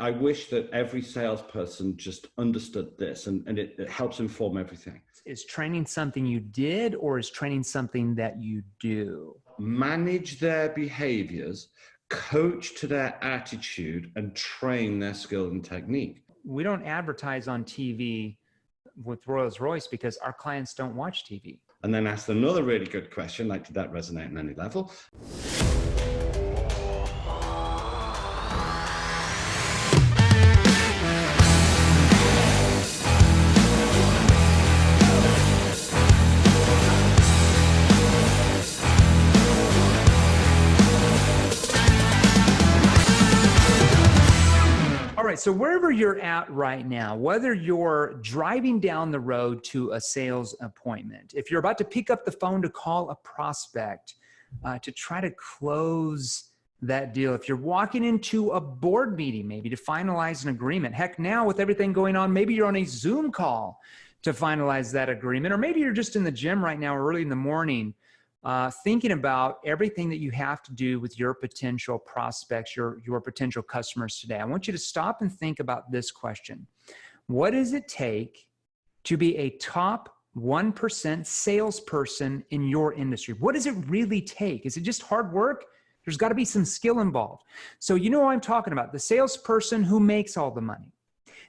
I wish that every salesperson just understood this, and it helps inform everything. Is training something you did, or is training something that you do? Manage their behaviors, coach to their attitude, and train their skill and technique. We don't advertise on TV with Rolls-Royce because our clients don't watch TV. And then ask another really good question, like, did that resonate on any level? All right, so wherever you're at right now, whether you're driving down the road to a sales appointment, if you're about to pick up the phone to call a prospect, to try to close that deal, if you're walking into a board meeting, maybe to finalize an agreement, heck, now with everything going on, maybe you're on a Zoom call to finalize that agreement, or maybe you're just in the gym right now early in the morning, thinking about everything that you have to do with your potential prospects, your potential customers today. I want you to stop and think about this question. What does it take to be a top 1% salesperson in your industry? What does it really take? Is it just hard work? There's got to be some skill involved. So you know what I'm talking about, the salesperson who makes all the money.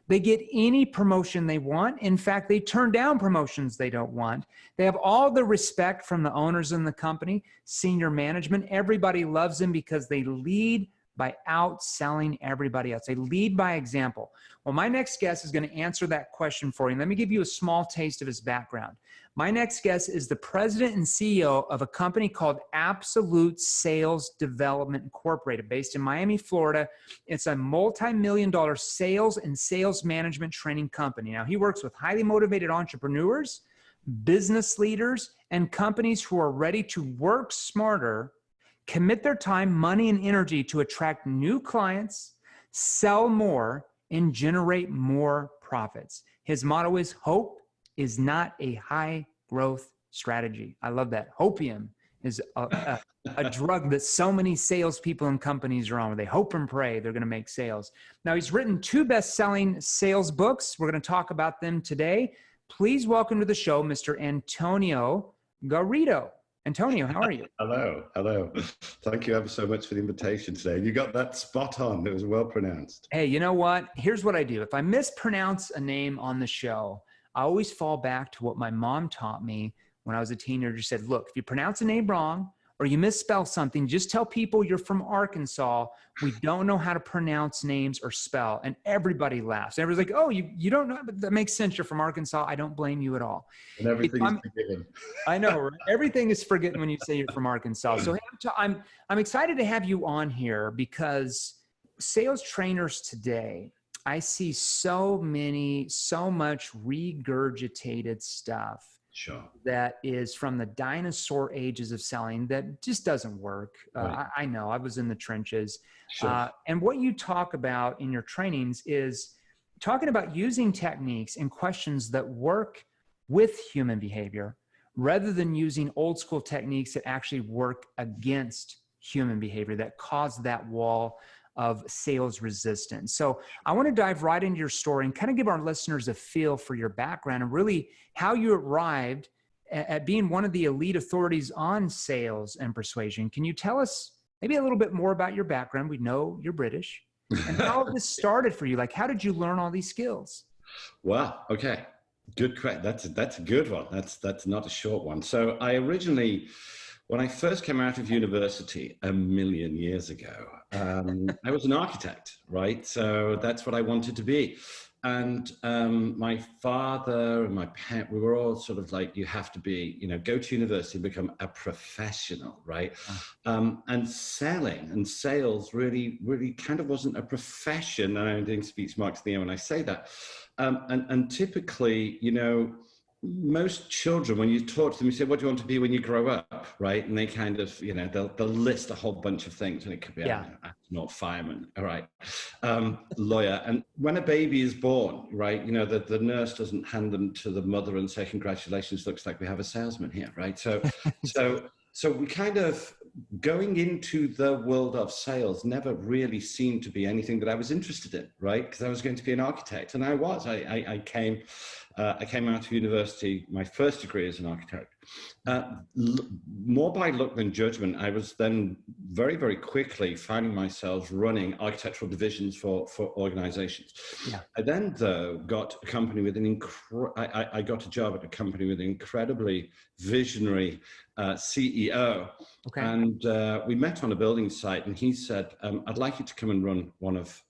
They get any promotion they want. In fact, they turn down promotions they don't want. They have all the respect from the owners in the company, senior management. Everybody loves them because they lead by outselling everybody else. They lead by example. Well, my next guest is going to answer that question for you. Let me give you a small taste of his background. My next guest is the president and CEO of a company called Absolute Sales Development Incorporated, based in Miami, Florida. It's a multi-million-dollar sales and sales management training company. Now, he works with highly motivated entrepreneurs, business leaders, and companies who are ready to work smarter, commit their time, money, and energy to attract new clients, sell more, and generate more profits. His motto is, hope is not a high growth strategy. I love that. Hopium is a drug that so many salespeople and companies are on, where they hope and pray they're going to make sales. Now, he's written 2 best-selling sales books. We're going to talk about them today. Please welcome to the show, Mr. Antonio Garrido. Antonio, how are you? Hello. Thank you ever so much for the invitation today. You got that spot on. It was well pronounced. Hey, you know what? Here's what I do. If I mispronounce a name on the show, I always fall back to what my mom taught me when I was a teenager. She said, look, if you pronounce a name wrong or you misspell something, just tell people you're from Arkansas. We don't know how to pronounce names or spell. And everybody laughs. Everybody's like, oh, you don't know, but that makes sense. You're from Arkansas. I don't blame you at all. And everything is forgiven. I know, right? Everything is forgiven when you say you're from Arkansas. So I'm excited to have you on here because sales trainers today, I see so much regurgitated stuff. Sure. That is from the dinosaur ages of selling that just doesn't work. Right. I know, I was in the trenches. Sure. And what you talk about in your trainings is talking about using techniques and questions that work with human behavior rather than using old school techniques that actually work against human behavior, that cause that wall of sales resistance. So I want to dive right into your story and kind of give our listeners a feel for your background and really how you arrived at being one of the elite authorities on sales and persuasion. Can you tell us maybe a little bit more about your background? We know you're British. And how this started for you. Like, how did you learn all these skills? Wow. Okay. Good question. That's a good one. That's not a short one. So I originally, when I first came out of university a million years ago, I was an architect, right? So that's what I wanted to be. And my father and my parents, we were all sort of like, you have to be, go to university and become a professional, right? And selling and sales really kind of wasn't a profession. And I don't speak smart to the air when I say that. And typically, most children, when you talk to them, you say, what do you want to be when you grow up, right? And they kind of, they'll list a whole bunch of things, and it could be, astronaut, fireman, all right, lawyer. And when a baby is born, right, the nurse doesn't hand them to the mother and say, congratulations, looks like we have a salesman here, right? So we kind of going into the world of sales never really seemed to be anything that I was interested in, right? Because I was going to be an architect, and I was. I came out of university. My first degree as an architect. More by luck than judgment, I was then very, very quickly finding myself running architectural divisions for organizations. Yeah. I then, though, got a company with I got a job at a company with an incredibly visionary CEO. Okay. And we met on a building site, and he said, I'd like you to come and run one of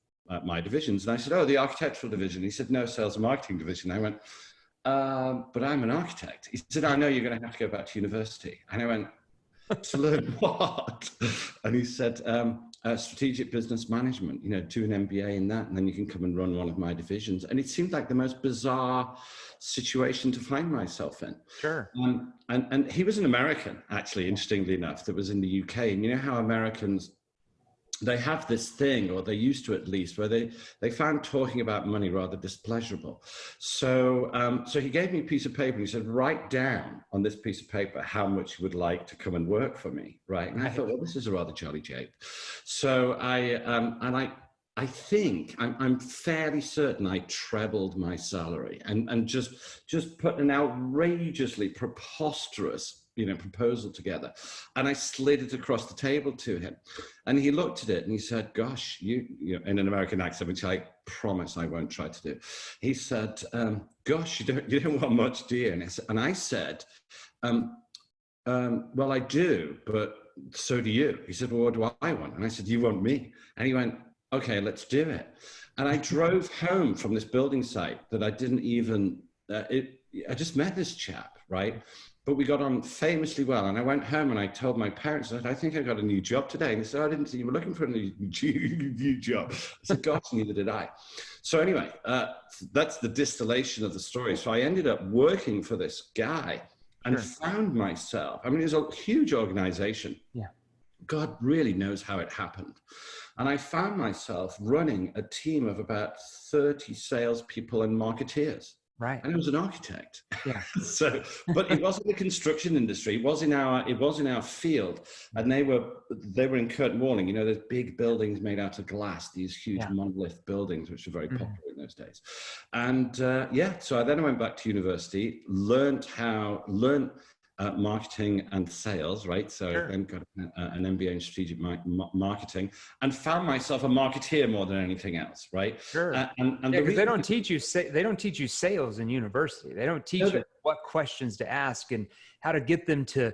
my divisions. And I said, oh, the architectural division. He said, no, sales and marketing division. I went, but I'm an architect. He said, I know you're going to have to go back to university. And I went, to learn what? And he said, strategic business management, do an MBA in that, and then you can come and run one of my divisions. And it seemed like the most bizarre situation to find myself in. Sure. And he was an American, actually, interestingly enough, that was in the UK. And you know how Americans, they have this thing, or they used to at least, where they found talking about money rather displeasurable. So so he gave me a piece of paper and he said, write down on this piece of paper how much you would like to come and work for me, right? And I thought, well, this is a rather jolly jape. So I think I'm fairly certain I trebled my salary and just put an outrageously preposterous proposal together, and I slid it across the table to him, and he looked at it and he said, gosh, you in an American accent, which I promise I won't try to do. He said, gosh, you don't want much, do you? And I said, well, I do, but so do you. He said, well, what do I want? And I said, you want me? And he went, okay, let's do it. And I drove home from this building site that I didn't even, I just met this chap, right? But we got on famously well. And I went home and I told my parents, I think I got a new job today. And they said, I didn't see you were looking for a new job. I said, gosh, neither did I. So anyway, that's the distillation of the story. So I ended up working for this guy and found myself, I mean, it was a huge organization. Yeah. God really knows how it happened. And I found myself running a team of about 30 salespeople and marketeers. Right. And I was an architect. Yeah. So, but it wasn't the construction industry. It was in our field. And they were in curtain walling, those big buildings made out of glass, these huge monolith buildings, which were very popular in those days. And so then I went back to university, learned marketing and sales, right? So I then got an MBA in strategic marketing and found myself a marketeer more than anything else, right? Sure. Because they don't teach you sales in university. They don't teach you what questions to ask and how to get them to,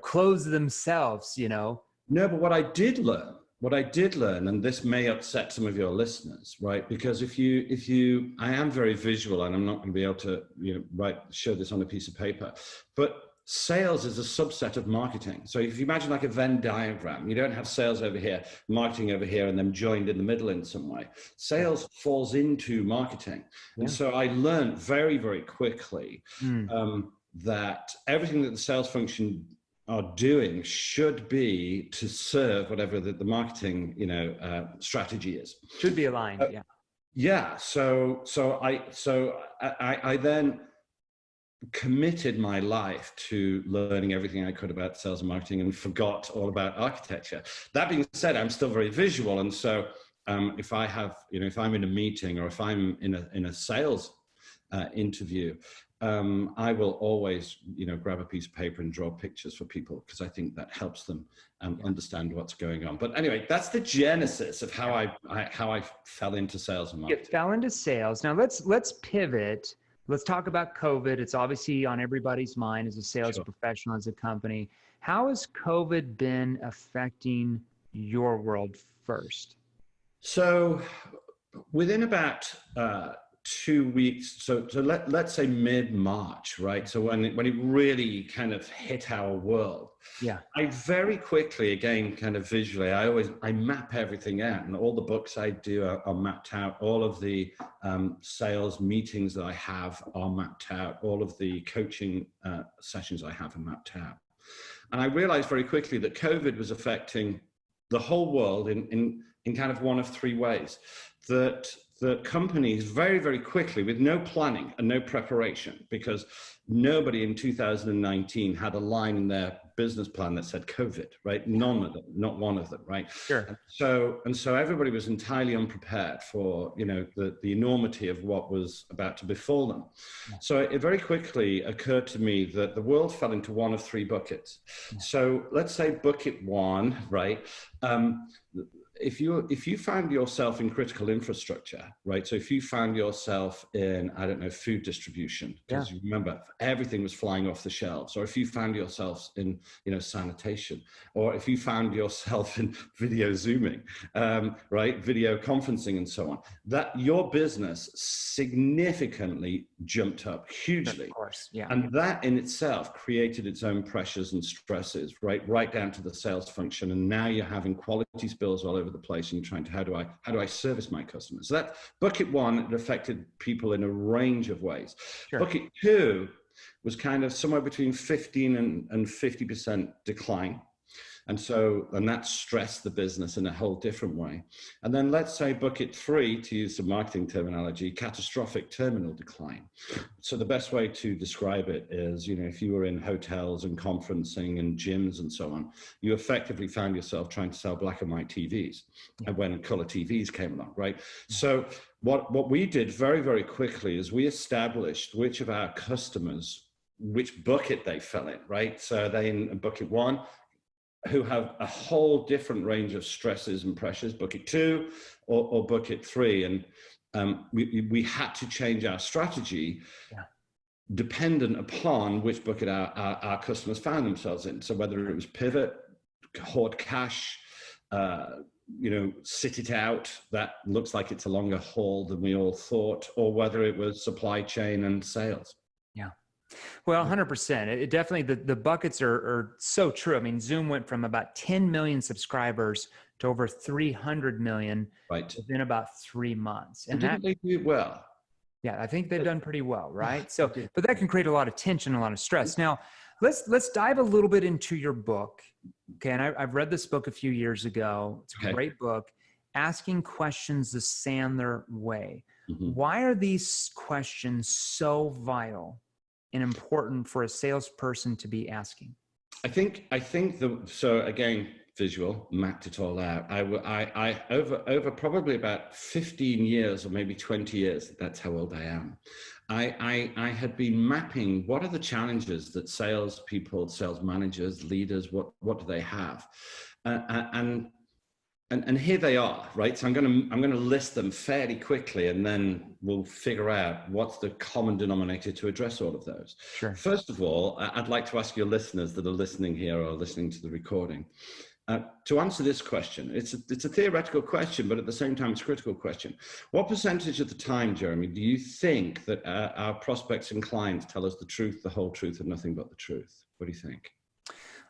close themselves, No, but what I did learn, and this may upset some of your listeners, right? Because I am very visual, and I'm not going to be able to, show this on a piece of paper, but sales is a subset of marketing. So if you imagine like a Venn diagram, you don't have sales over here, marketing over here, and then joined in the middle in some way. Sales falls into marketing. Yeah. And so I learned very, very quickly that everything that the sales function are doing should be to serve whatever the marketing, strategy is. Should be aligned, yeah. Yeah, so I then committed my life to learning everything I could about sales and marketing and forgot all about architecture. That being said, I'm still very visual. And so if I have, if I'm in a meeting or if I'm in a sales interview, I will always, grab a piece of paper and draw pictures for people because I think that helps them understand what's going on. But anyway, that's the genesis of how I fell into sales and marketing. You fell into sales. Now let's pivot. Let's talk about COVID. It's obviously on everybody's mind as a sales professional, as a company. How has COVID been affecting your world first? So within about 2 weeks, so let's say mid-March, right? So when it really kind of hit our world, I very quickly, again, kind of visually, I map everything out, and all the books I do are mapped out. All of the sales meetings that I have are mapped out. All of the coaching sessions I have are mapped out. And I realized very quickly that COVID was affecting the whole world in kind of one of three ways. That the companies very, very quickly, with no planning and no preparation, because nobody in 2019 had a line in their business plan that said COVID, right? None of them, not one of them, right? Sure. And so everybody was entirely unprepared for, you know, the enormity of what was about to befall them. Yeah. So it very quickly occurred to me that the world fell into one of three buckets. Yeah. So let's say bucket one, right? If you found yourself in critical infrastructure, right? So if you found yourself in, I don't know, food distribution, because you remember everything was flying off the shelves, or if you found yourself in, you know, sanitation, or if you found yourself in video Zooming, right, video conferencing and so on, that your business significantly jumped up hugely. Of course, yeah. And that in itself created its own pressures and stresses, right down to the sales function. And now you're having quality spills all over the place, and you're trying to, how do I service my customers? So that bucket one, it affected people in a range of ways. Sure. Bucket two was kind of somewhere between 15 and 50% decline. And that stressed the business in a whole different way. And then let's say bucket three, to use some marketing terminology, catastrophic terminal decline. So the best way to describe it is, you know, if you were in hotels and conferencing and gyms and so on, you effectively found yourself trying to sell black and white TVs, and when color TVs came along, right? So what we did very, very quickly is we established which of our customers, which bucket they fell in, right? So they in bucket one, who have a whole different range of stresses and pressures, bucket two or bucket three. And we had to change our strategy dependent upon which bucket our customers found themselves in. So whether it was pivot, hoard cash, you know, sit it out, that looks like it's a longer haul than we all thought, or whether it was supply chain and sales. Yeah. Well, 100%. It definitely, the buckets are so true. I mean, Zoom went from about 10 million subscribers to over 300 million within about 3 months. And didn't they do well? Yeah, I think they've done pretty well, right? So, but that can create a lot of tension, a lot of stress. Now, let's dive a little bit into your book. Okay, and I've read this book a few years ago. It's a great book, Asking Questions the Sandler Way. Why are these questions so vital and important for a salesperson to be asking? I think so again, visual, mapped it all out. I over probably about 15 years or maybe 20 years, that's how old I am. I had been mapping what are the challenges that salespeople, sales managers, leaders, what do they have? And here they are, right? So I'm going to list them fairly quickly, and then we'll figure out what's the common denominator to address all of those. Sure. First of all, I'd like to ask your listeners that are listening here or listening to the recording, to answer this question. It's a theoretical question, but at the same time, it's a critical question. What percentage of the time, Jeremy, do you think that our prospects and clients tell us the truth, the whole truth, and nothing but the truth? What do you think?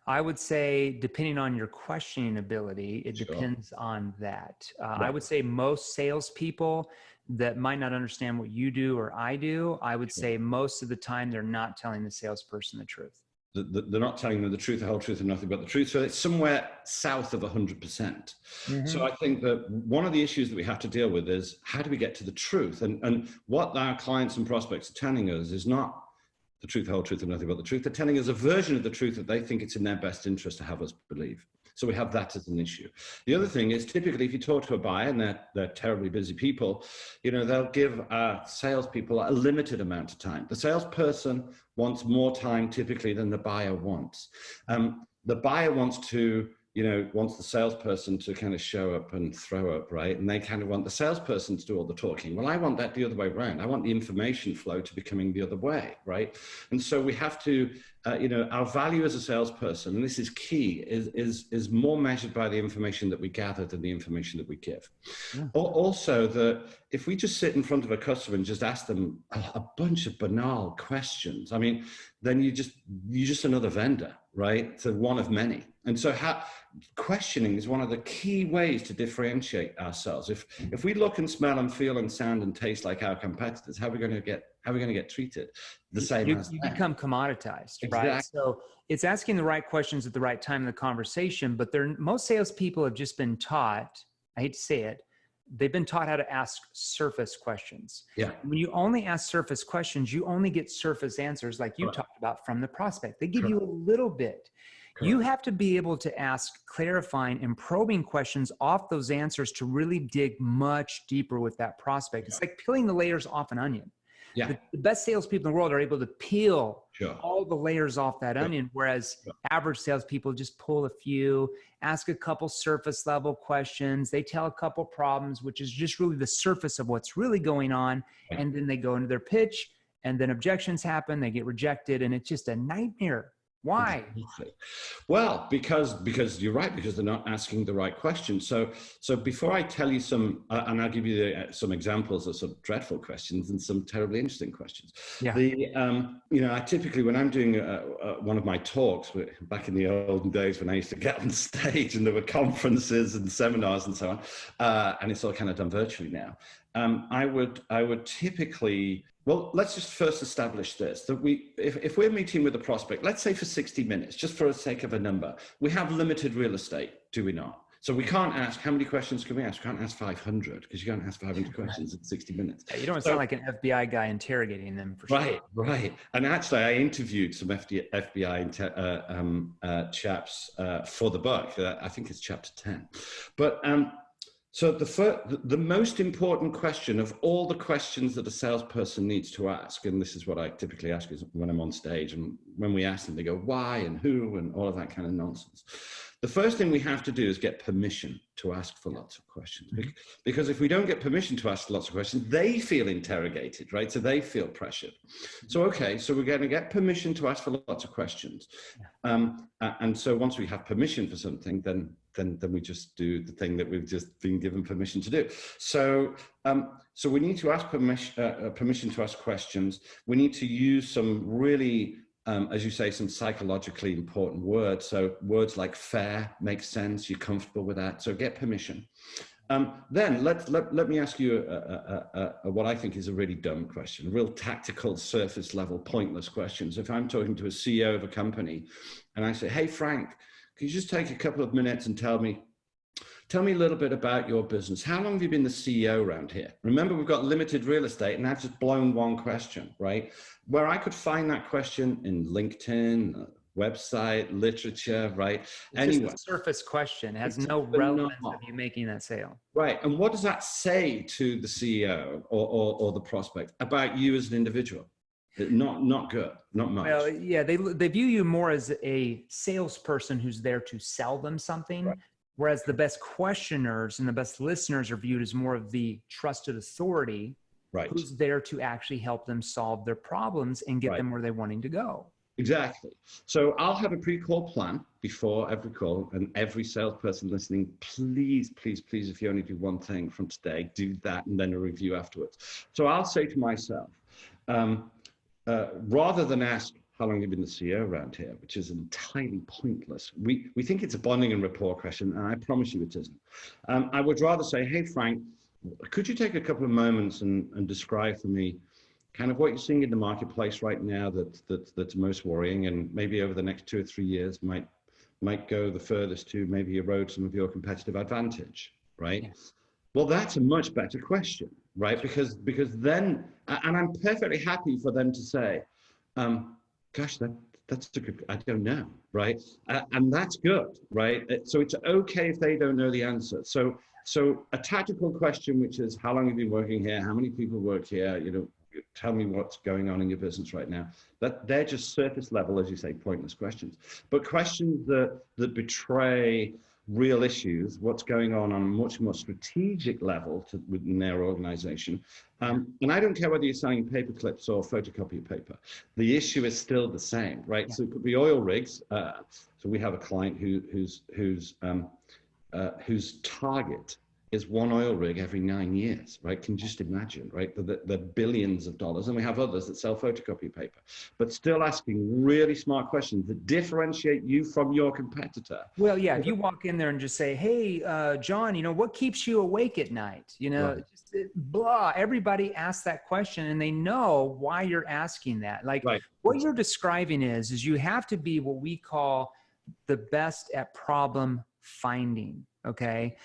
I would say, depending on your questioning ability, it depends on that. I would say most salespeople that might not understand what you do or I do, I would say most of the time they're not telling the salesperson the truth. They're not telling them the truth, the whole truth, and nothing but the truth. So it's somewhere south of 100%. So I think that one of the issues that we have to deal with is how do we get to the truth? And what our clients and prospects are telling us is not the truth, the whole truth, and nothing but the truth. They're telling us a version of the truth that they think it's in their best interest to have us believe. So we have that as an issue. The other thing is, typically, if you talk to a buyer and they're terribly busy people, you know, they'll give salespeople a limited amount of time. The salesperson wants more time typically than the buyer wants. The buyer wants the salesperson to kind of show up and throw up, right? And they kind of want the salesperson to do all the talking. Well, I want that the other way around. I want the information flow to be coming the other way, right? And so we have to, our value as a salesperson, and this is key, is more measured by the information that we gather than the information that we give. Also, that if we just sit in front of a customer and just ask them a bunch of banal questions, I mean, then you're just another vendor, right? So one of many. And so questioning is one of the key ways to differentiate ourselves. If we look and smell and feel and sound and taste like our competitors, how are we going to get treated the same? You become commoditized, right? So it's asking the right questions at the right time in the conversation, but most salespeople have just been taught, I hate to say it, they've been taught how to ask surface questions. Yeah. When you only ask surface questions, you only get surface answers like you talked about from the prospect. They give you a little bit. You have to be able to ask clarifying and probing questions off those answers to really dig much deeper with that prospect. It's like peeling the layers off an onion. Yeah. The best salespeople in the world are able to peel Sure. all the layers off that onion, whereas average salespeople just pull a few, ask a couple surface level questions. They tell a couple problems, which is just really the surface of what's really going on. And then they go into their pitch, and then objections happen. They get rejected, and it's just a nightmare. Why? Exactly. Well, because you're right, because they're not asking the right questions. So before I tell you some, and I'll give you some examples of some dreadful questions and some terribly interesting questions. Yeah. I typically, when I'm doing one of my talks back in the olden days when I used to get on stage and there were conferences and seminars and so on, and it's all kind of done virtually now. I would typically, well, let's just first establish this, that if we're meeting with a prospect, let's say for 60 minutes, just for the sake of a number, we have limited real estate, do we not? So we can't ask, how many questions can we ask? We can't ask 500, because you can't ask 500 questions in 60 minutes. You don't sound like an FBI guy interrogating them for sure. Right. And actually, I interviewed some FBI chaps for the book. I think it's chapter 10. But so the most important question of all the questions that a salesperson needs to ask, and this is what I typically ask is when I'm on stage, and when we ask them, they go, why and who and all of that kind of nonsense. The first thing we have to do is get permission to ask for lots of questions. Because if we don't get permission to ask lots of questions, they feel interrogated, right? So they feel pressured. So, okay, so we're going to get permission to ask for lots of questions. And so once we have permission for something, then we just do the thing that we've just been given permission to do. So we need to ask permission to ask questions. We need to use some really, as you say, some psychologically important words. So words like fair make sense. You're comfortable with that. So get permission. Then let me ask you what I think is a really dumb question, a real tactical, surface level, pointless questions. If I'm talking to a CEO of a company and I say, hey, Frank, could you just take a couple of minutes and tell me a little bit about your business? How long have you been the CEO around here? Remember, we've got limited real estate, and I've just blown one question, right? Where I could find that question in LinkedIn, website, literature, right? Anyway, just a surface question. It has no relevance of you making that sale. Right. And what does that say to the CEO or the prospect about you as an individual? Not good, not much. Well, yeah, they view you more as a salesperson who's there to sell them something, right. Whereas the best questioners and the best listeners are viewed as more of the trusted authority, right, who's there to actually help them solve their problems and get them where they're wanting to go. Exactly. So I'll have a pre-call plan before every call, and every salesperson listening, please, please, please, if you only do one thing from today, do that and then a review afterwards. So I'll say to myself, rather than ask, how long have you been the CEO around here, which is entirely pointless. We think it's a bonding and rapport question, and I promise you it isn't. I would rather say, hey, Frank, could you take a couple of moments and describe for me kind of what you're seeing in the marketplace right now that's most worrying, and maybe over the next 2 or 3 years might go the furthest to maybe erode some of your competitive advantage, right? Yes. Well, that's a much better question, right? Because then, and I'm perfectly happy for them to say, gosh, that's a good, I don't know, right? And that's good, right? So it's okay if they don't know the answer. So a tactical question, which is, how long have you been working here? How many people work here? You know, tell me what's going on in your business right now. That they're just surface level, as you say, pointless questions. But questions that betray real issues, what's going on a much more strategic level within their organization. And I don't care whether you're selling paper clips or photocopy paper. The issue is still the same, right? Yeah. So it could be oil rigs. So we have a client whose target is one oil rig every 9 years, right? Can you just imagine, right? The billions of dollars. And we have others that sell photocopy paper, but still asking really smart questions that differentiate you from your competitor. Well, yeah, if you walk in there and just say, hey, John, you know, what keeps you awake at night? You know, right. Just, blah, everybody asks that question and they know why you're asking that. Like right. What you're describing is you have to be what we call the best at problem finding. Okay.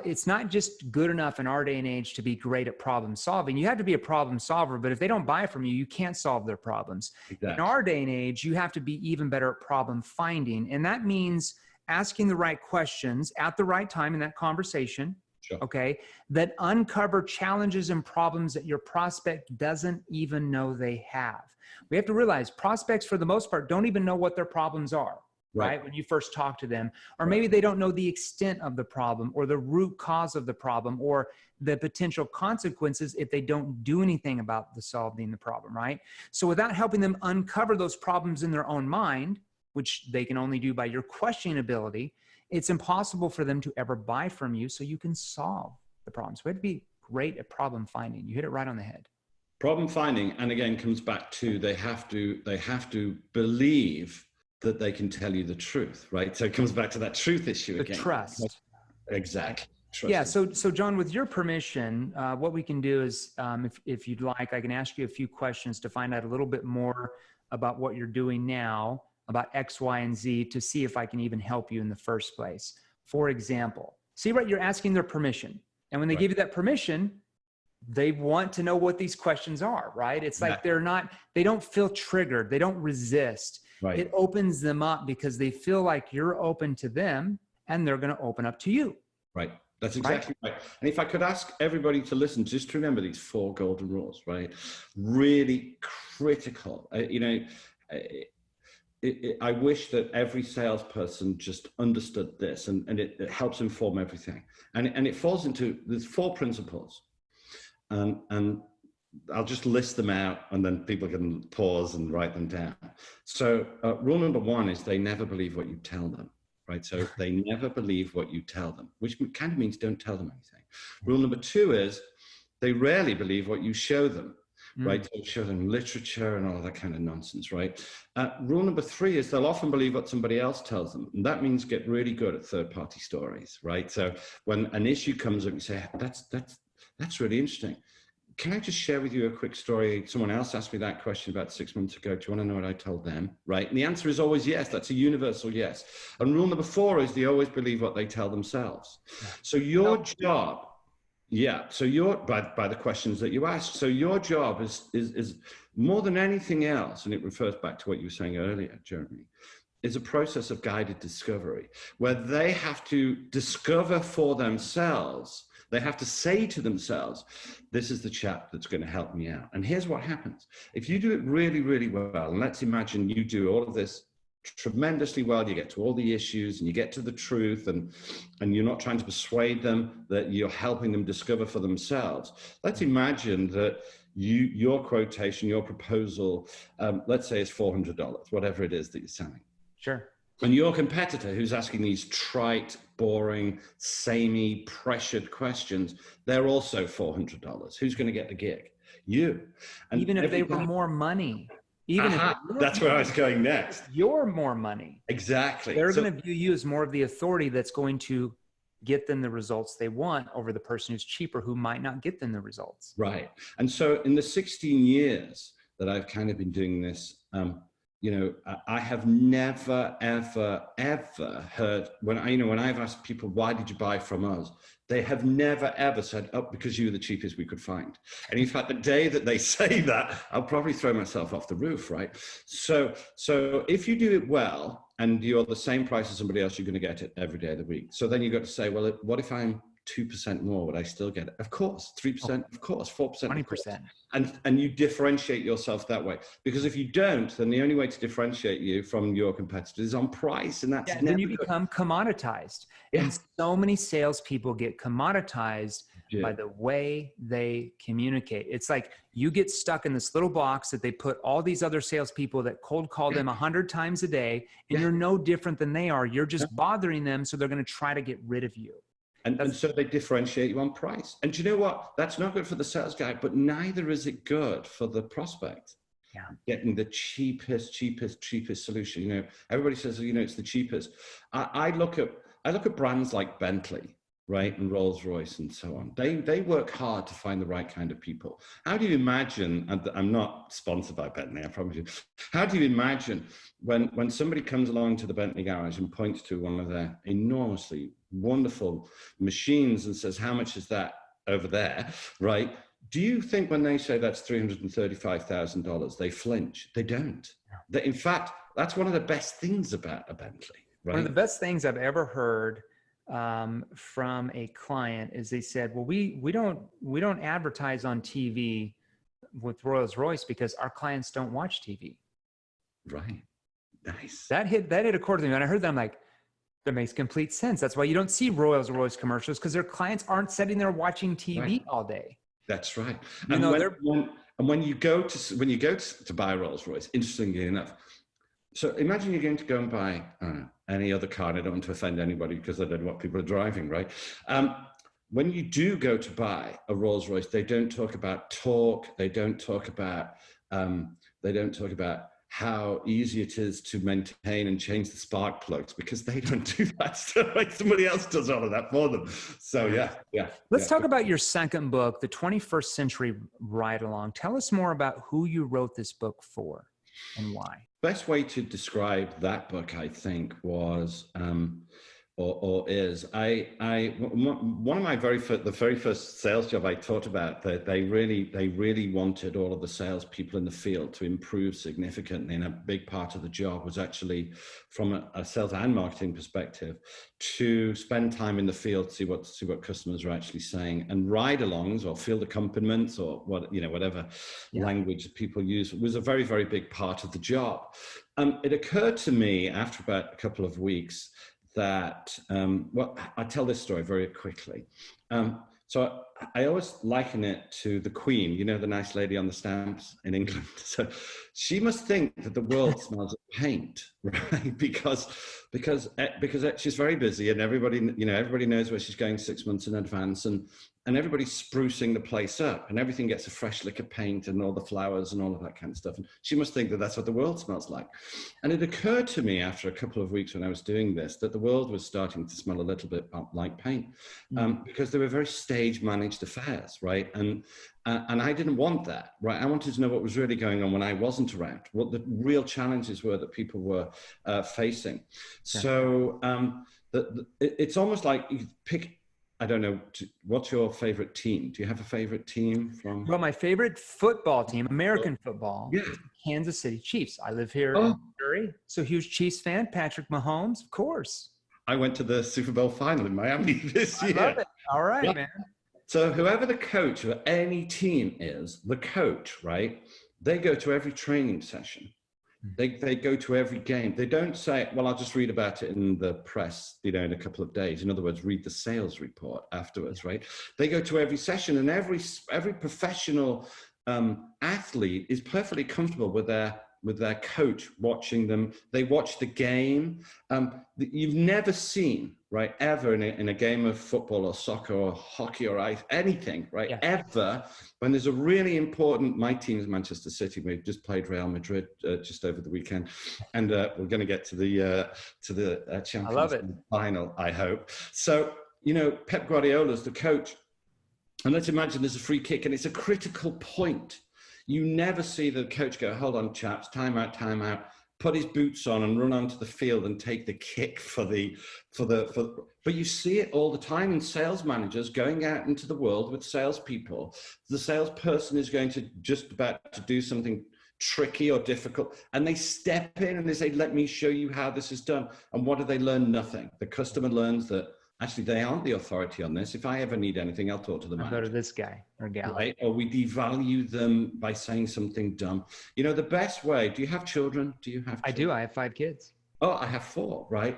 It's not just good enough in our day and age to be great at problem solving. You have to be a problem solver, but if they don't buy from you, you can't solve their problems. Exactly. In our day and age, you have to be even better at problem finding. And that means asking the right questions at the right time in that conversation. Sure. Okay, that uncover challenges and problems that your prospect doesn't even know they have. We have to realize prospects, for the most part, don't even know what their problems are, right? When you first talk to them, or maybe they don't know the extent of the problem or the root cause of the problem or the potential consequences if they don't do anything about solving the problem, right? So without helping them uncover those problems in their own mind, which they can only do by your questioning ability, it's impossible for them to ever buy from you so you can solve the problems. We have to be great at problem finding. You hit it right on the head. Problem finding, and again, comes back to they have to believe that they can tell you the truth, right? So it comes back to that truth issue again. The trust. Exactly. Trust. Yeah. So John, with your permission, what we can do is, if you'd like, I can ask you a few questions to find out a little bit more about what you're doing now, about X, Y, and Z, to see if I can even help you in the first place. For example, see, right, you're asking their permission. And when they give you that permission, they want to know what these questions are, right? It's like they don't feel triggered. They don't resist. Right. It opens them up because they feel like you're open to them and they're going to open up to you. Right. That's exactly right. And if I could ask everybody to listen, just remember these 4 golden rules, right? Really critical. I wish that every salesperson just understood this, and it helps inform everything. And it falls into, there's 4 principles. And I'll just list them out and then people can pause and write them down. So rule number 1 is they never believe what you tell them, right? So they never believe what you tell them, which kind of means don't tell them anything. Rule number 2 is they rarely believe what you show them. Right? So show them literature and all that kind of nonsense, right? Rule number 3 is they'll often believe what somebody else tells them. And that means get really good at third-party stories, right? So when an issue comes up, you say, that's really interesting. Can I just share with you a quick story? Someone else asked me that question about 6 months ago. Do you want to know what I told them? Right? And the answer is always yes. That's a universal yes. And rule number 4 is they always believe what they tell themselves. So your job, so by the questions that you ask. So your job is more than anything else, and it refers back to what you were saying earlier, Jeremy, is a process of guided discovery where they have to discover for themselves. They have to say to themselves, this is the chap that's going to help me out. And here's what happens. If you do it really, really well, and let's imagine you do all of this tremendously well, you get to all the issues and you get to the truth, and you're not trying to persuade them, that you're helping them discover for themselves. Let's imagine that your quotation, your proposal, let's say is $400, whatever it is that you're selling. Sure. And your competitor who's asking these trite, boring, samey, pressured questions, they're also $400. Who's going to get the gig? You. And even if they were more money. Even if that's where I was going next. You're more money. Exactly. They're going to view you as more of the authority that's going to get them the results they want over the person who's cheaper, who might not get them the results. Right. And so in the 16 years that I've kind of been doing this, I have never, ever, ever heard when I've asked people, why did you buy from us? They have never, ever said, oh, because you were the cheapest we could find. And in fact, the day that they say that, I'll probably throw myself off the roof, right? So if you do it well and you're the same price as somebody else, you're going to get it every day of the week. So then you've got to say, well, what if I'm 2% more, would I still get it? Of course. 3%, of course. 4%, 20%. And you differentiate yourself that way. Because if you don't, then the only way to differentiate you from your competitors is on price. And that's then you become commoditized. Yeah. And so many salespeople get commoditized by the way they communicate. It's like you get stuck in this little box that they put all these other salespeople that cold call them 100 times a day, and you're no different than they are. You're just bothering them, so they're going to try to get rid of you. And so they differentiate you on price. And do you know what? That's not good for the sales guy, but neither is it good for the prospect. Yeah. Getting the cheapest solution. Everybody says, it's the cheapest. I look at brands like Bentley, right? And Rolls-Royce and so on. They work hard to find the right kind of people. How do you imagine, and I'm not sponsored by Bentley, I promise you. How do you imagine when somebody comes along to the Bentley garage and points to one of their enormously wonderful machines and says, how much is that over there, right? Do you think when they say that's $335,000, they flinch? They don't. In fact, that's one of the best things about a Bentley, right? One of the best things I've ever heard from a client is they said, well, we don't advertise on TV with Rolls-Royce because our clients don't watch TV. Right. Nice. That hit a chord with me. When I heard that, I'm like, that makes complete sense. That's why you don't see Rolls-Royce commercials, because their clients aren't sitting there watching TV all day. That's right. And when you go to buy Rolls-Royce, interestingly enough, so imagine you're going to go and buy any other car. And I don't want to offend anybody because I don't know what people are driving, right? When you do go to buy a Rolls-Royce, they don't talk about torque. They don't talk about how easy it is to maintain and change the spark plugs, because they don't do that stuff. Like somebody else does all of that for them. So yeah. Let's talk about your second book, The 21st Century Ride Along. Tell us more about who you wrote this book for and why. Best way to describe that book, I think, was one of my the very first sales job I taught about, that they really wanted all of the salespeople in the field to improve significantly, and a big part of the job was actually from a sales and marketing perspective to spend time in the field, see what customers are actually saying, and ride-alongs or field accompaniments or whatever language people use was a very, very big part of the job. It occurred to me after about a couple of weeks that, I tell this story very quickly. So I always liken it to the Queen, the nice lady on the stamps in England. So she must think that the world smells of paint, right? Because she's very busy, and everybody knows where she's going 6 months in advance, and everybody's sprucing the place up, and everything gets a fresh lick of paint and all the flowers and all of that kind of stuff. And she must think that that's what the world smells like. And it occurred to me after a couple of weeks when I was doing this, that the world was starting to smell a little bit like paint, because they were very stage managed affairs, right? And I didn't want that, right? I wanted to know what was really going on when I wasn't around, what the real challenges were that people were facing. So it's almost like you pick, I don't know, what's your favorite team? Do you have a favorite team from? Well, my favorite football team, American football, Kansas City Chiefs. I live here in Missouri, so huge Chiefs fan. Patrick Mahomes, of course. I went to the Super Bowl final in Miami this year. I love it. All right, man. So whoever the coach of any team is, the coach, right? They go to every training session. They go to every game. They don't say, well, I'll just read about it in the press, in a couple of days. In other words, read the sales report afterwards, right? They go to every session, and every professional athlete is perfectly comfortable with their coach watching them. They watch the game. You've never seen, right, ever in a game of football or soccer or hockey or anything, right, ever, when there's a really important, my team is Manchester City. We just played Real Madrid just over the weekend, and we're going to get to the Champions League final, I hope. So, Pep Guardiola's the coach, and let's imagine there's a free kick, and it's a critical point. You never see the coach go, hold on, chaps, time out, put his boots on and run onto the field and take the kick but you see it all the time in sales managers going out into the world with salespeople. The salesperson is going to just about to do something tricky or difficult, and they step in and they say, let me show you how this is done. And what do they learn? Nothing. The customer learns that actually they aren't the authority on this. If I ever need anything, I'll talk to the manager. I'll go to this guy or gal. Right? Or we devalue them by saying something dumb. The best way, do you have children? Do you have children? I do. I have 5 kids. Oh, I have 4, right?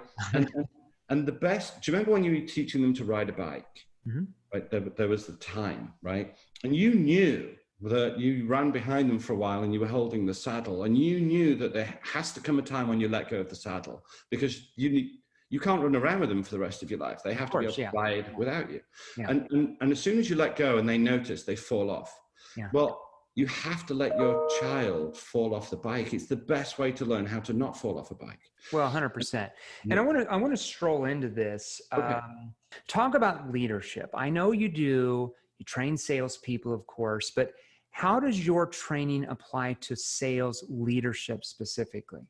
And the best, do you remember when you were teaching them to ride a bike? Mm-hmm. Right, there was the time, right? And you knew that you ran behind them for a while and you were holding the saddle, and you knew that there has to come a time when you let go of the saddle, because you can't run around with them for the rest of your life. They have to be able to ride without you. Yeah. And as soon as you let go and they notice, they fall off. Yeah. Well, you have to let your child fall off the bike. It's the best way to learn how to not fall off a bike. Well, 100%. And I want to stroll into this. Okay. Talk about leadership. I know you do. You train salespeople, of course, but how does your training apply to sales leadership specifically?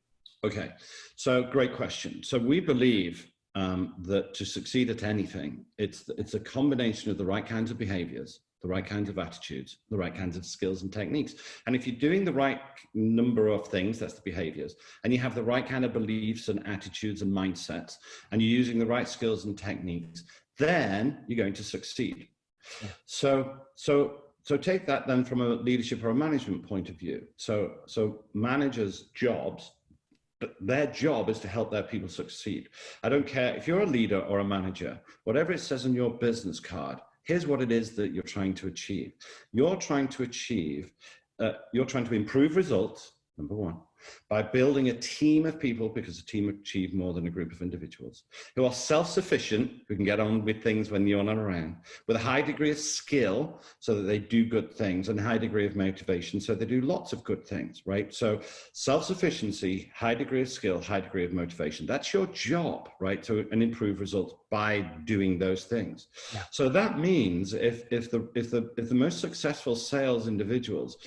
Okay, so great question. So we believe that to succeed at anything, it's a combination of the right kinds of behaviors, the right kinds of attitudes, the right kinds of skills and techniques. And if you're doing the right number of things, that's the behaviors, and you have the right kind of beliefs and attitudes and mindsets, and you're using the right skills and techniques, then you're going to succeed. Yeah. So take that then from a leadership or a management point of view. So managers' jobs, their job is to help their people succeed. I don't care if you're a leader or a manager, whatever it says on your business card, here's what it is that you're trying to achieve. You're trying to improve results, number one, by building a team of people, because a team achieves more than a group of individuals, who are self-sufficient, who can get on with things when you're not around, with a high degree of skill so that they do good things, and a high degree of motivation so they do lots of good things, right? So self-sufficiency, high degree of skill, high degree of motivation, that's your job, right? And improve results by doing those things. Yeah. So that means if the most successful sales individuals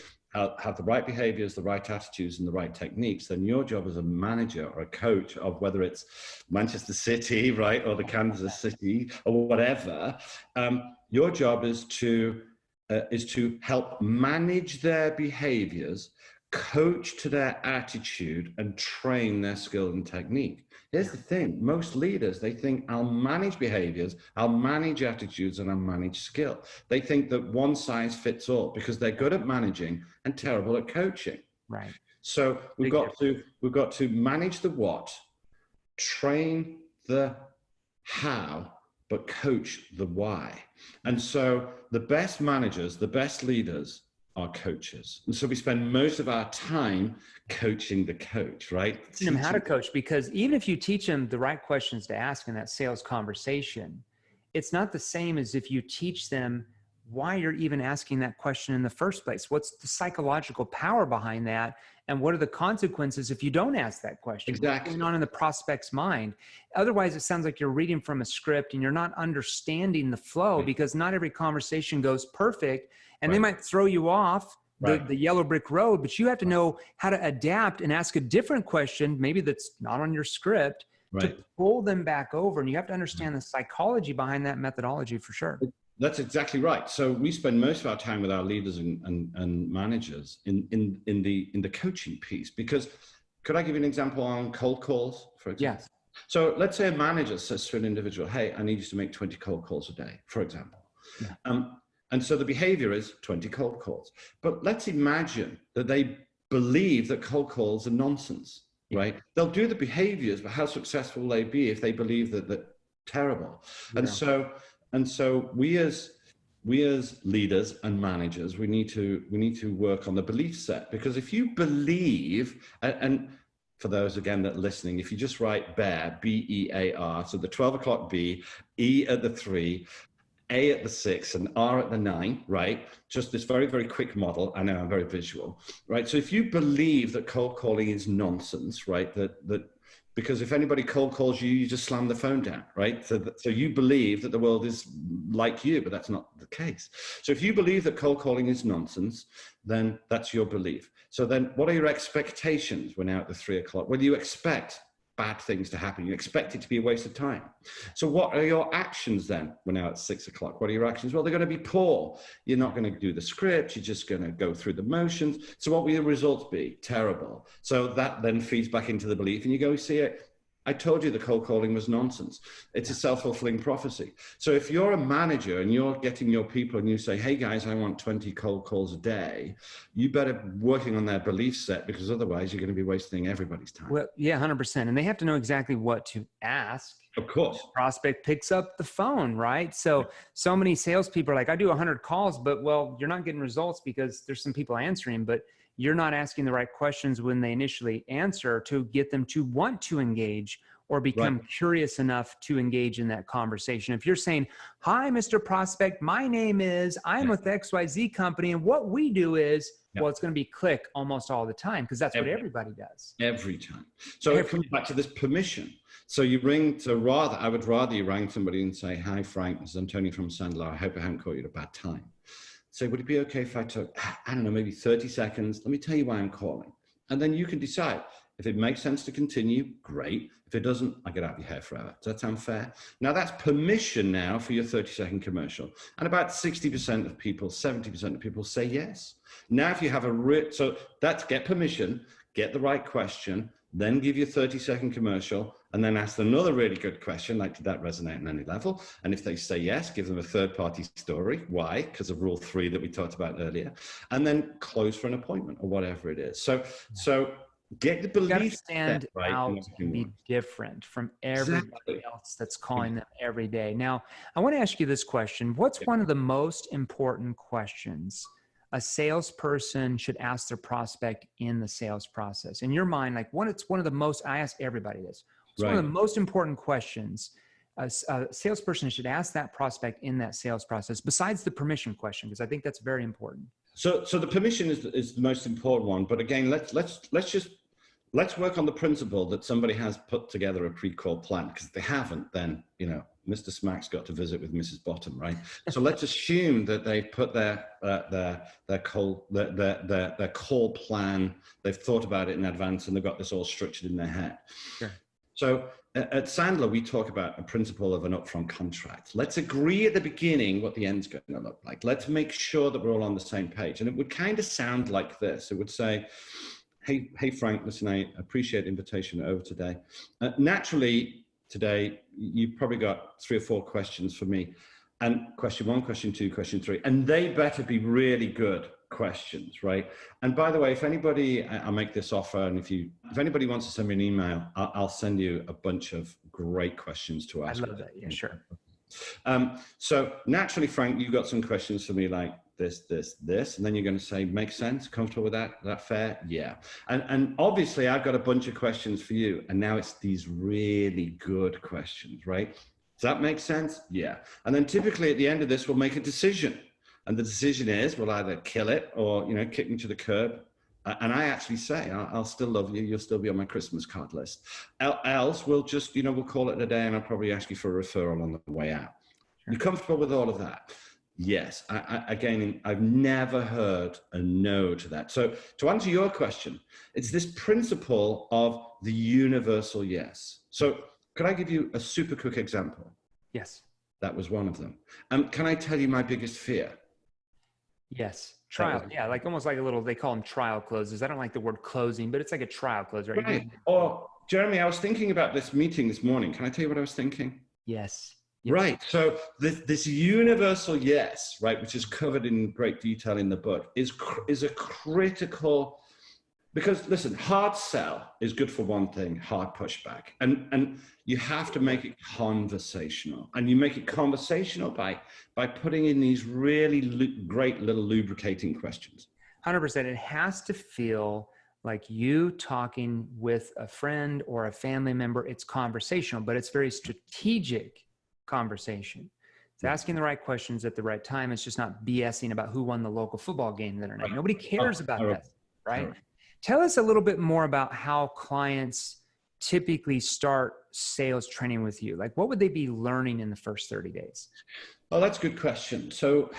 have the right behaviors, the right attitudes, and the right techniques, then your job as a manager or a coach of whether it's Manchester City, right, or the Kansas City or whatever, your job is to help manage their behaviors, coach to their attitude, and train their skill and technique. Here's the thing. Most leaders, they think I'll manage behaviors, I'll manage attitudes, and I'll manage skill. They think that one size fits all because they're good at managing and terrible at coaching. Right. So we've got to manage the what, train the how, but coach the why. And so the best managers, the best leaders are coaches. And so we spend most of our time coaching the coach, right? Teaching them how to coach, because even if you teach them the right questions to ask in that sales conversation, it's not the same as if you teach them why you're even asking that question in the first place. What's the psychological power behind that? And what are the consequences if you don't ask that question? Exactly. What's going on in the prospect's mind? Otherwise, it sounds like you're reading from a script and you're not understanding the flow, because not every conversation goes perfect, and they might throw you off the yellow brick road, but you have to know how to adapt and ask a different question, maybe that's not on your script, to pull them back over. And you have to understand the psychology behind that methodology for sure. That's exactly right. So we spend most of our time with our leaders and managers in the coaching piece, because could I give you an example on cold calls, for example? Yes. So let's say a manager says to an individual, hey, I need you to make 20 cold calls a day, for example. Yeah. And so the behavior is 20 cold calls. But let's imagine that they believe that cold calls are nonsense, right? They'll do the behaviors, but how successful will they be if they believe that they're terrible? Yeah. And so we as leaders and managers, we need to work on the belief set, because if you believe, and for those again that are listening, if you just write BEAR, B-E-A-R, so the 12 o'clock B, E at the 3, A at the 6, and R at the 9, right? Just this very, very quick model. I know I'm very visual, right? So if you believe that cold calling is nonsense, right? That because if anybody cold calls you, you just slam the phone down, right? So you believe that the world is like you, but that's not the case. So if you believe that cold calling is nonsense, then that's your belief. So then what are your expectations when out at the 3 o'clock? Well, you expect bad things to happen. You expect it to be a waste of time. So what are your actions then when out at 6 o'clock? What are your actions? Well, they're going to be poor. You're not going to do the script. You're just going to go through the motions. So what will your results be? Terrible. So that then feeds back into the belief, and you go, see it. I told you the cold calling was nonsense. It's a self-fulfilling prophecy. So if you're a manager and you're getting your people and you say, hey guys, I want 20 cold calls a day, you better be working on their belief set, because otherwise you're going to be wasting everybody's time. Well, yeah, 100%. And they have to know exactly what to ask. Of course. The prospect picks up the phone, right? So many salespeople are like, I do 100 calls, but well, you're not getting results because there's some people answering, but you're not asking the right questions when they initially answer to get them to want to engage or become curious enough to engage in that conversation. If you're saying, hi, Mr. Prospect, my name is, I'm with XYZ company, and what we do is, well, it's going to be click almost all the time, because that's what everybody does. Every time. So it comes back to this permission. So you ring to I would rather you rang somebody and say, hi, Frank, this is Antonio from Sandler. I hope I haven't caught you at a bad time. So would it be okay if I took, I don't know, maybe 30 seconds? Let me tell you why I'm calling. And then you can decide. If it makes sense to continue, great. If it doesn't, I get out of your hair forever. Does that sound fair? Now that's permission now for your 30-second commercial. And about 60% of people, 70% of people say yes. Now, if you have so that's get permission, get the right question, then give your 30-second commercial, and then ask another really good question, like, did that resonate on any level? And if they say yes, give them a third-party story. Why? Because of rule 3 that we talked about earlier. And then close for an appointment or whatever it is. So get the belief stand right out and be different from everybody else that's calling them every day. Now, I want to ask you this question. What's one of the most important questions a salesperson should ask their prospect in the sales process? In your mind, like it's one of the most, I ask everybody this. It's one of the most important questions a salesperson should ask that prospect in that sales process, besides the permission question, because I think that's very important. So the permission is the most important one. But again, let's work on the principle that somebody has put together a pre-call plan, because if they haven't, then, Mr. Smack's got to visit with Mrs. Bottom, right? So let's assume that they've put their call plan, they've thought about it in advance, and they've got this all structured in their head. Sure. So at Sandler, we talk about a principle of an upfront contract. Let's agree at the beginning what the end's going to look like. Let's make sure that we're all on the same page. And it would kind of sound like this. It would say, hey, Frank, listen, I appreciate the invitation over today. Naturally, today, you've probably got 3 or 4 questions for me. And question 1, question 2, question 3. And they better be really good questions, right? And by the way, if anybody, I'll make this offer, and if anybody wants to send me an email, I'll send you a bunch of great questions to ask. I love that. Yeah, sure. So naturally, Frank, you've got some questions for me like this, and then you're going to say, makes sense, comfortable with that? Is that fair? Yeah. And obviously, I've got a bunch of questions for you, and now it's these really good questions, right? Does that make sense? Yeah. And then typically at the end of this, we'll make a decision. And the decision is we'll either kill it or, kick me to the curb. And I actually say, I'll still love you. You'll still be on my Christmas card list. Else we'll just, we'll call it a day, and I'll probably ask you for a referral on the way out. Sure. You comfortable with all of that? Yes. Again, I've never heard a no to that. So to answer your question, it's this principle of the universal yes. So could I give you a super quick example? Yes. That was one of them. Can I tell you my biggest fear? Yes. Trial. Yeah. Like almost like they call them trial closes. I don't like the word closing, but it's like a trial close, right? Right. Or Jeremy, I was thinking about this meeting this morning. Can I tell you what I was thinking? Yes. Right. So this universal yes, right, which is covered in great detail in the book, is a critical, because listen, hard sell is good for one thing, hard pushback. And you have to make it conversational. And you make it conversational by putting in these really great little lubricating questions. 100%. It has to feel like you talking with a friend or a family member. It's conversational, but it's very strategic conversation. It's asking the right questions at the right time. It's just not BSing about who won the local football game the other night. Nobody cares about that, right? Tell us a little bit more about how clients typically start sales training with you. Like, what would they be learning in the first 30 days? Oh, that's a good question. So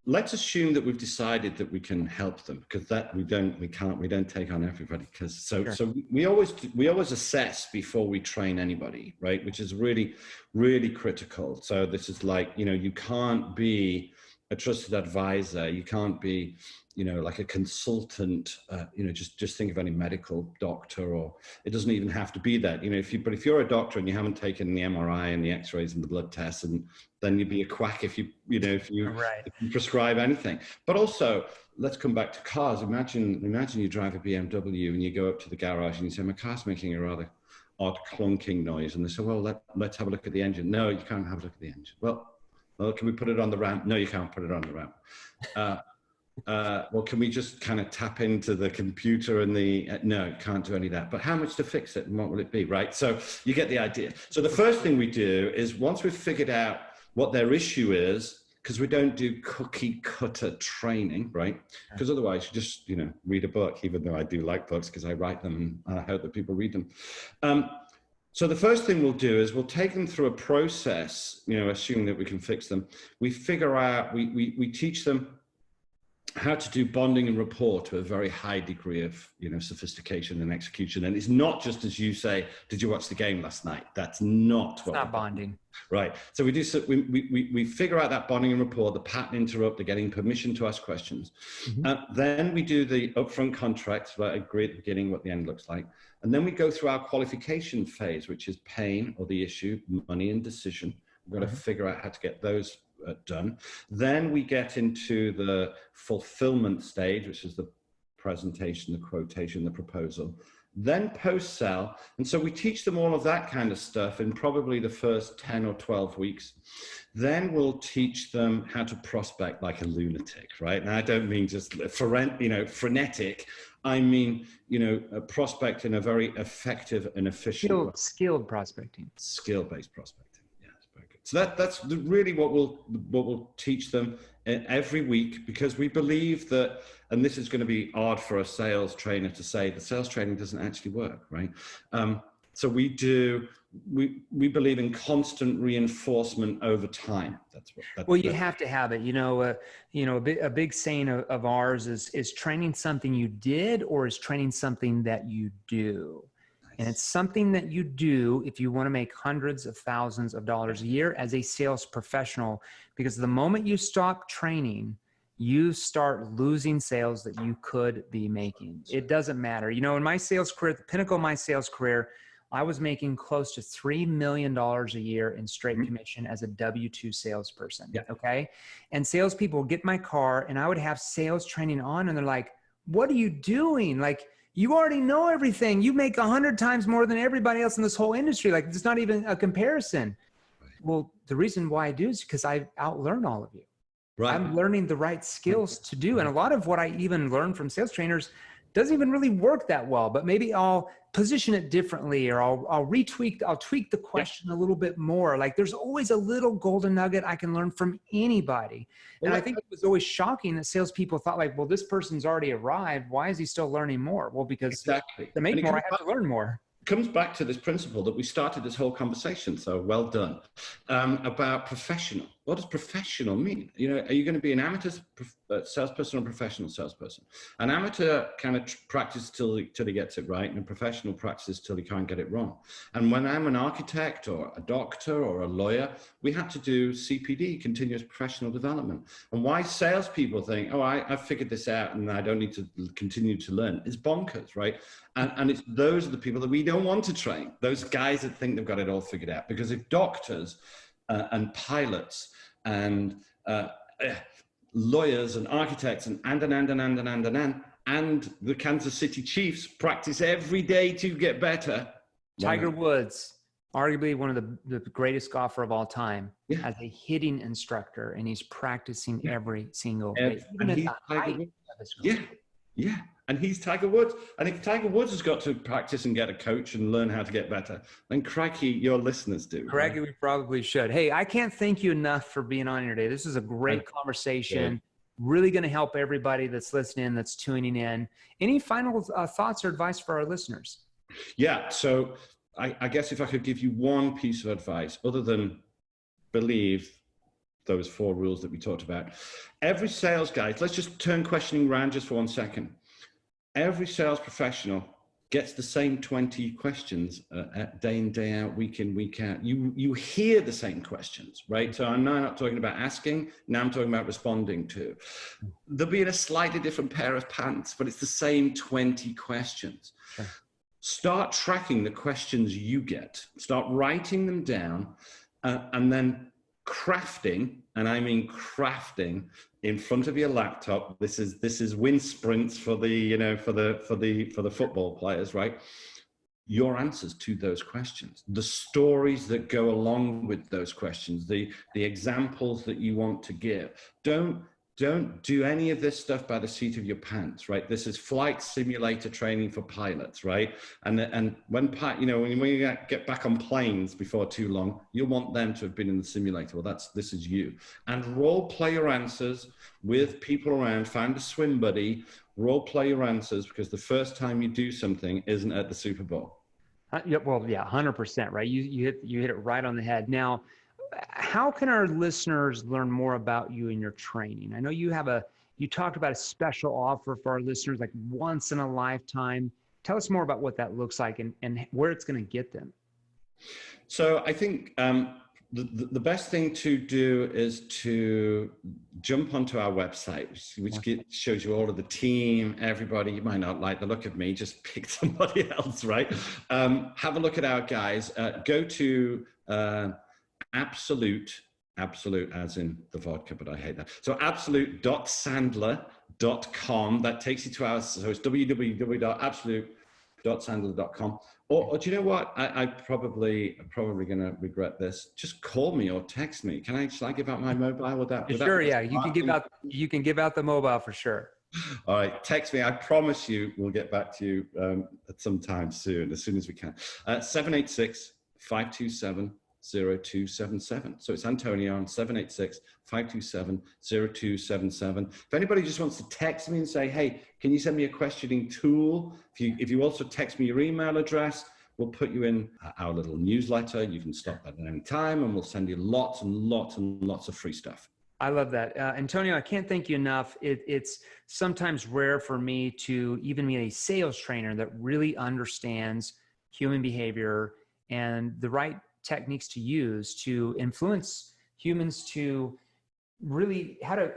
let's assume that we've decided that we can help them, because that we don't take on everybody. So we always assess before we train anybody, right? Which is really, really critical. So this is like, you can't be a trusted advisor. You can't be, like a consultant, just think of any medical doctor, or it doesn't even have to be that, but if you're a doctor and you haven't taken the MRI and the x-rays and the blood tests, and then you'd be a quack if you prescribe anything. But also, let's come back to cars. Imagine you drive a BMW and you go up to the garage and you say, my car's making a rather odd clunking noise. And they say, well, let's have a look at the engine. No, you can't have a look at the engine. Well, can we put it on the ramp? No, you can't put it on the ramp. well, can we just kind of tap into the computer and no, can't do any of that. But how much to fix it and what will it be, right? So you get the idea. So the first thing we do is once we've figured out what their issue is, because we don't do cookie cutter training, right? Because otherwise you just, read a book, even though I do like books because I write them and I hope that people read them. So the first thing we'll do is we'll take them through a process, assuming that we can fix them. We figure out, we teach them how to do bonding and rapport to a very high degree of, sophistication and execution. And it's not just as you say, did you watch the game last night? That's not what. It's not bonding. Right. So we figure out that bonding and rapport, the pattern interrupt, the getting permission to ask questions. Then we do the upfront contract, right? Agree at the beginning what the end looks like. And then we go through our qualification phase, which is pain or the issue, money and decision. We've got to figure out how to get those done. Then we get into the fulfillment stage, which is the presentation, the quotation, the proposal. Then post-sell. And so we teach them all of that kind of stuff in probably the first 10 or 12 weeks. Then we'll teach them how to prospect like a lunatic, right? And I don't mean just frenetic. I mean, prospect in a very effective and efficient way. Skilled prospecting. Skill-based prospecting. So that's really what we'll teach them every week, because we believe that, and this is going to be odd for a sales trainer to say, the sales training doesn't actually work, right? So we believe in constant reinforcement over time. Well, you have to have it. A big saying of ours is training something you did, or is training something that you do. And it's something that you do if you want to make hundreds of thousands of dollars a year as a sales professional, because the moment you stop training, you start losing sales that you could be making. It doesn't matter. In my sales career, at the pinnacle of my sales career, I was making close to $3 million a year in straight commission as a W-2 salesperson. Yeah. Okay. And salespeople would get in my car and I would have sales training on and they're like, what are you doing? Like, you already know everything. You make 100 times more than everybody else in this whole industry. Like, it's not even a comparison. Well, the reason why I do is because I outlearn all of you. Right. I'm learning the right skills to do. And a lot of what I even learn from sales trainers doesn't even really work that well, but maybe I'll position it differently, or I'll tweak the question a little bit more. Like, there's always a little golden nugget I can learn from anybody. And I think it was always shocking that salespeople thought like, well, this person's already arrived. Why is he still learning more? Well, because to make more, I have to learn more. Comes back to this principle that we started this whole conversation, so well done, about professional. What does professional mean? Are you going to be an amateur salesperson or a professional salesperson? An amateur kind of practices till he gets it right, and a professional practices till he can't get it wrong. And when I'm an architect or a doctor or a lawyer, we have to do CPD, continuous professional development. And why salespeople think, oh, I've figured this out and I don't need to continue to learn, is bonkers, right? And it's those are the people that we don't want to train, those guys that think they've got it all figured out. Because if doctors and pilots and lawyers and architects and the Kansas City Chiefs practice every day to get better. Tiger Woods, arguably one of the greatest golfer of all time, as a hitting instructor, and he's practicing every single day. And he's Tiger Woods. And if Tiger Woods has got to practice and get a coach and learn how to get better, then crikey, your listeners do. Crikey, we probably should. Hey, I can't thank you enough for being on here today. This is a great conversation. Yeah. Really going to help everybody that's listening, that's tuning in. Any final thoughts or advice for our listeners? Yeah. So I guess if I could give you one piece of advice, other than believe those 4 rules that we talked about, every sales guy, let's just turn questioning around just for 1 second. Every sales professional gets the same 20 questions day in, day out, week in, week out. You hear the same questions, right? So I'm now not talking about asking, now I'm talking about responding to. They'll be in a slightly different pair of pants, but it's the same 20 questions. Sure. Start tracking the questions you get. Start writing them down and then crafting, and I mean crafting, in front of your laptop. This is win sprints for the for the football players, right? Your answers to those questions, the stories that go along with those questions, the examples that you want to give. Don't don't do any of this stuff by the seat of your pants, right? This is flight simulator training for pilots, right? And when you get back on planes before too long, you'll want them to have been in the simulator. Well, this is you. And role play your answers with people around. Find a swim buddy. Role play your answers, because the first time you do something isn't at the Super Bowl. Well, yeah, 100%, right? You hit it right on the head. Now, how can our listeners learn more about you and your training? I know you talked about a special offer for our listeners, like once in a lifetime. Tell us more about what that looks like and where it's going to get them. So I think the best thing to do is to jump onto our website, which shows you all of the team, everybody. You might not like the look of me, just pick somebody else, right? Have a look at our guys. Go to absolute as in the vodka, but I hate that. So absolute.sandler.com. That takes you to ours. So it's www.absolute.sandler.com. Or do you know what? I probably going to regret this. Just call me or text me. Shall I give out my mobile? Would that yeah. You can give out the mobile for sure. All right, text me. I promise you we'll get back to you at some time soon, as soon as we can. 786-527-0277. So it's Antonio on 786-527-0277. If anybody just wants to text me and say, hey, can you send me a questioning tool? If you also text me your email address, we'll put you in our little newsletter. You can stop that at any time, and we'll send you lots and lots and lots of free stuff. I love that. Antonio, I can't thank you enough. It's sometimes rare for me to even be a sales trainer that really understands human behavior and the right techniques to use to influence humans to really how to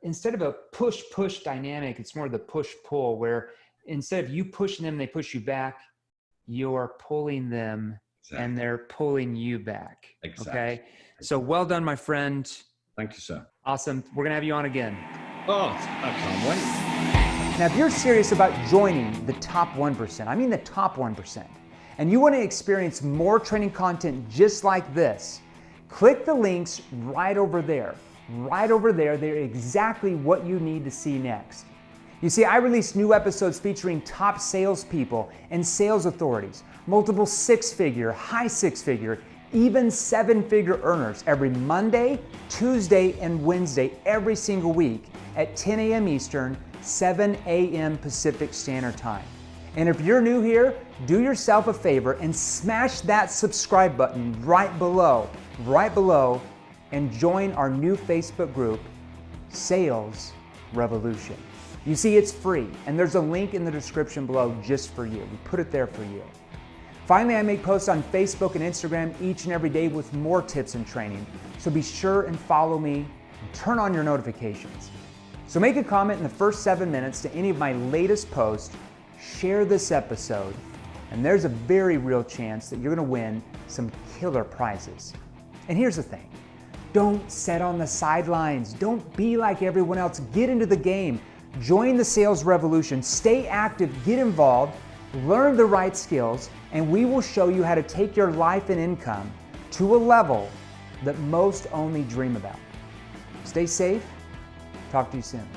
instead of a push dynamic, it's more the push-pull, where instead of you pushing them, they push you back, you're pulling them and they're pulling you back. Exactly. Okay. So well done, my friend. Thank you, sir. Awesome. We're going to have you on again. Oh, I can't wait. Now, if you're serious about joining the top 1%, I mean the top 1%, and you want to experience more training content just like this, click the links right over there. Right over there, they're exactly what you need to see next. You see, I release new episodes featuring top salespeople and sales authorities, multiple six-figure, high six-figure, even seven-figure earners every Monday, Tuesday, and Wednesday every single week at 10 a.m. Eastern, 7 a.m. Pacific Standard Time. And if you're new here, do yourself a favor and smash that subscribe button right below, and join our new Facebook group, Sales Revolution. You see, it's free, and there's a link in the description below just for you. We put it there for you. Finally, I make posts on Facebook and Instagram each and every day with more tips and training, so be sure and follow me and turn on your notifications. So make a comment in the first 7 minutes to any of my latest posts, share this episode, and there's a very real chance that you're going to win some killer prizes. And here's the thing, don't sit on the sidelines. Don't be like everyone else. Get into the game. Join the sales revolution. Stay active, get involved, learn the right skills, and we will show you how to take your life and income to a level that most only dream about. Stay safe. Talk to you soon.